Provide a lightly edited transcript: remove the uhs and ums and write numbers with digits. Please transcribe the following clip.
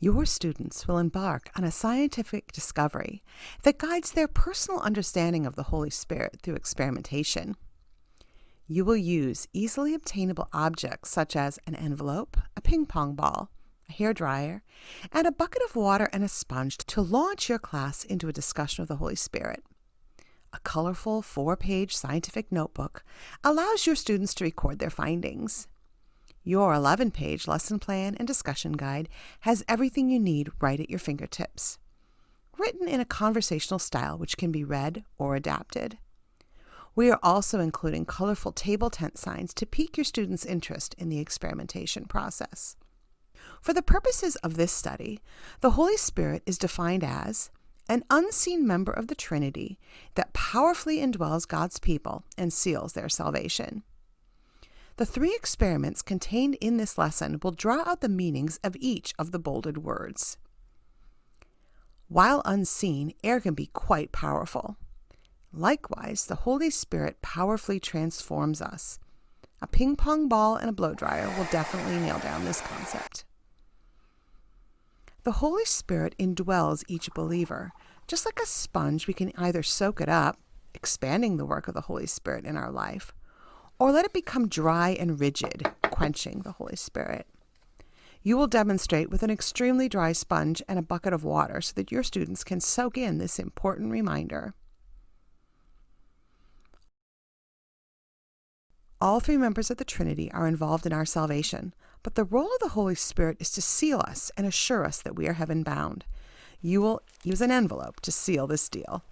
Your students will embark on a scientific discovery that guides their personal understanding of the Holy Spirit through experimentation. You will use easily obtainable objects such as an envelope, a ping pong ball, a hairdryer, and a bucket of water and a sponge to launch your class into a discussion of the Holy Spirit. A colorful 4-page scientific notebook allows your students to record their findings. Your 11-page lesson plan and discussion guide has everything you need right at your fingertips, written in a conversational style which can be read or adapted. We are also including colorful table tent signs to pique your students' interest in the experimentation process. For the purposes of this study, the Holy Spirit is defined as an unseen member of the Trinity that powerfully indwells God's people and seals their salvation. The 3 experiments contained in this lesson will draw out the meanings of each of the bolded words. While unseen, air can be quite powerful. Likewise, the Holy Spirit powerfully transforms us. A ping pong ball and a blow dryer will definitely nail down this concept. The Holy Spirit indwells each believer. Just like a sponge, we can either soak it up, expanding the work of the Holy Spirit in our life, or let it become dry and rigid, quenching the Holy Spirit. You will demonstrate with an extremely dry sponge and a bucket of water so that your students can soak in this important reminder. All 3 members of the Trinity are involved in our salvation, but the role of the Holy Spirit is to seal us and assure us that we are heaven-bound. You will use an envelope to seal this deal.